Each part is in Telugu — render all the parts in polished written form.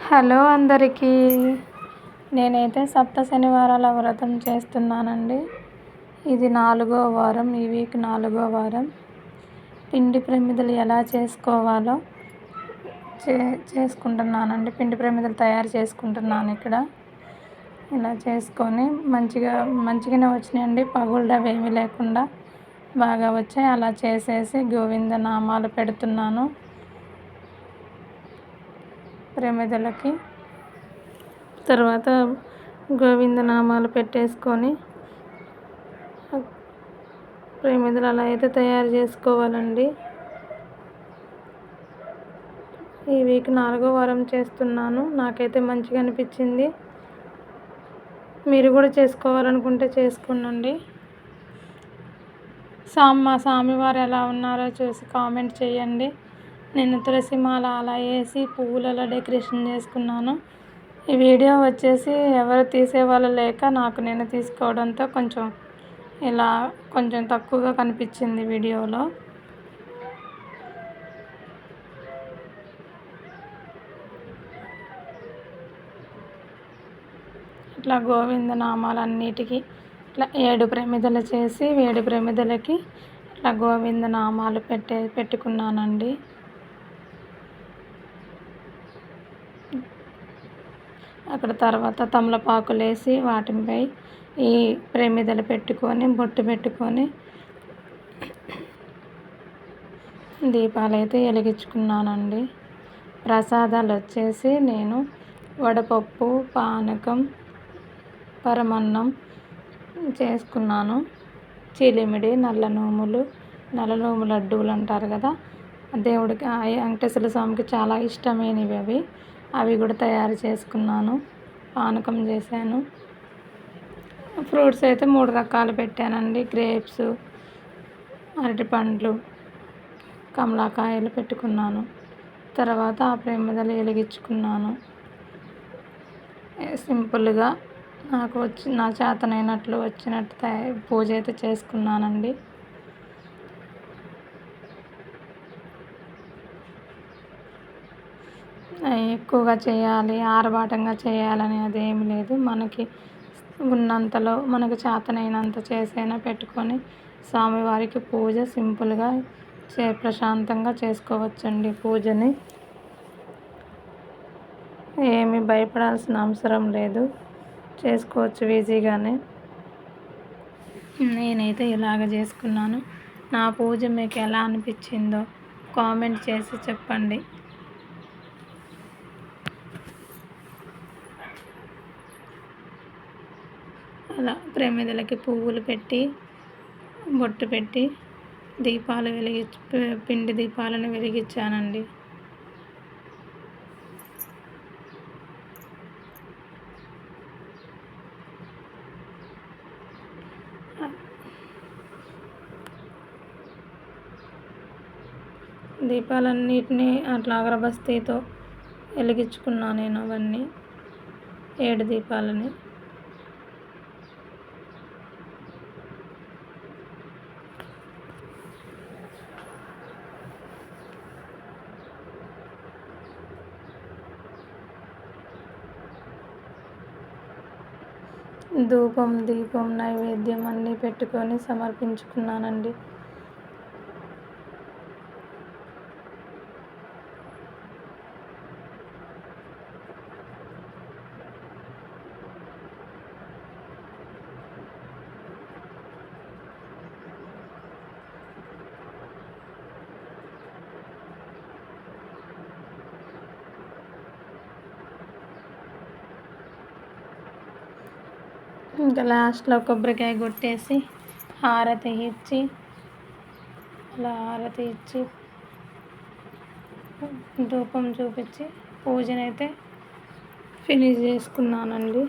హలో అందరికీ. నేనైతే సప్త శనివారాల వ్రతం చేస్తున్నానండి. ఇది 4వ వారం, ఈ వీక్ 4వ వారం. పిండి ప్రమిదలు ఎలా చేసుకోవాలో చేసుకుంటున్నానండి. పిండి ప్రమిదలు తయారు చేసుకుంటున్నాను ఇక్కడ. ఇలా చేసుకొని మంచిగానే వచ్చినాయండి. పగుళ్ళు అవి ఏమీ లేకుండా బాగా వచ్చాయి. అలా చేసేసి గోవింద నామాలు పెడుతున్నాను ప్రమిదలకి. తర్వాత గోవింద నామాలు పెట్టేసుకొని ప్రమిదలు అలా అయితే తయారు చేసుకోవాలండి. ఈ వీక్ 4వ వారం చేస్తున్నాను. నాకైతే మంచిగా అనిపించింది. మీరు కూడా చేసుకోవాలనుకుంటే చేసుకోండి. మా స్వామివారు ఎలా ఉన్నారో చూసి కామెంట్ చేయండి. నేను తులసి మాల అలా వేసి పువ్వులలో డెకరేషన్ చేసుకున్నాను. ఈ వీడియో వచ్చేసి ఎవరు తీసేవాళ్ళు లేక నాకు నేను తీసుకోవడంతో కొంచెం తక్కువగా కనిపించింది వీడియోలో. ఇట్లా గోవింద నామాలన్నిటికీ ఇట్లా 7 ప్రమిదలు చేసి 7 ప్రమిదలకి ఇట్లా గోవింద నామాలు పెట్టుకున్నానండి. అక్కడ తర్వాత తమలపాకులు వేసి వాటిపై ఈ ప్రమిదలు పెట్టుకొని బొట్టు పెట్టుకొని దీపాలు అయితే వెలిగించుకున్నానండి. ప్రసాదాలు వచ్చేసి నేను వడపప్పు, పానకం, పరమన్నం చేసుకున్నాను. చిలిమిడి, నల్ల నోములు లడ్డూలు అంటారు కదా, దేవుడికి వెంకటేశ్వర స్వామికి చాలా ఇష్టమైనవి అవి కూడా తయారు చేసుకున్నాను. పానకం చేశాను. ఫ్రూట్స్ అయితే 3 రకాలు పెట్టానండి. గ్రేప్స్, అరటిపండ్లు, కమలాకాయలు పెట్టుకున్నాను. తర్వాత ఆ ప్రమిదలు వెలిగించుకున్నాను. సింపుల్గా నా చేతనైనట్లు వచ్చినట్టు పూజ అయితే చేసుకున్నానండి. ఎక్కువగా చేయాలి, ఆర్భాటంగా చేయాలని అదేమి లేదు. మనకి ఉన్నంతలో మనకు చేతనైనంత చేసైనా పెట్టుకొని స్వామివారికి పూజ సింపుల్గా ప్రశాంతంగా చేసుకోవచ్చండి. పూజని ఏమీ భయపడాల్సిన అవసరం లేదు, చేసుకోవచ్చు ఈజీగానే. నేనైతే ఇలాగ చేసుకున్నాను. నా పూజ మీకు ఎలా అనిపించిందో కామెంట్ చేసి చెప్పండి. అలా ప్రమిదలకి పువ్వులు పెట్టి బొట్టు పెట్టి పిండి దీపాలను వెలిగించానండి. దీపాలన్నిటినీ అట్లా అగరబస్తీతో వెలిగించుకున్నాను నేను అవన్నీ 7 దీపాలని. ధూపం, దీపం, నైవేద్యం అన్నీ పెట్టుకొని సమర్పించుకున్నానండి. ఇంకా లాస్ట్లో కొబ్బరికాయ కొట్టేసి హారతి ఇచ్చి ధూపం చూపించి పూజనైతే ఫినిష్ చేసుకున్నానండి.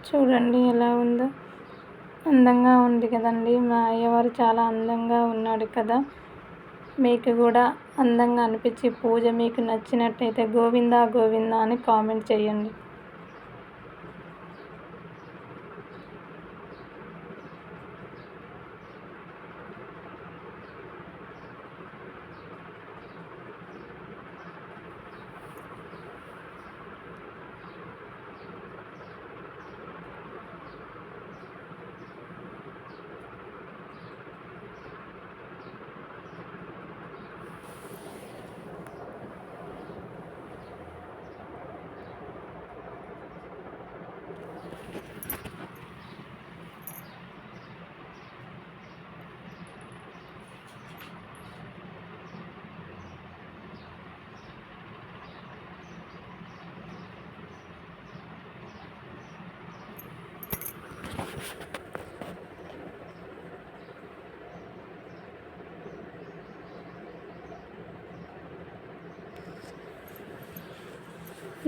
చూడండి ఎలా ఉందో, అందంగా ఉంది కదండి. మా అయ్యవారు చాలా అందంగా ఉన్నాడు కదా. మీకు కూడా అందంగా అనిపించి పూజ మీకు నచ్చినట్టయితే గోవిందా గోవిందా అని కామెంట్ చేయండి.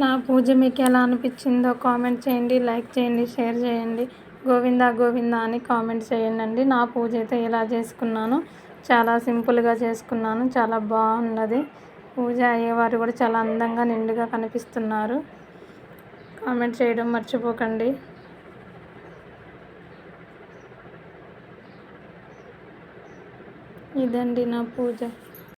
నా పూజ మీకు ఎలా అనిపించిందో కామెంట్ చేయండి, లైక్ చేయండి, షేర్ చేయండి. గోవిందా గోవిందా అని కామెంట్ చేయండి. నా పూజ అయితే ఎలా చేసుకున్నాను, చాలా సింపుల్గా చేసుకున్నాను. చాలా బాగున్నది పూజ. అయ్యేవారు కూడా చాలా అందంగా నిండుగా కనిపిస్తున్నారు. కామెంట్ చేయడం మర్చిపోకండి. ఇదండి నా పూజ.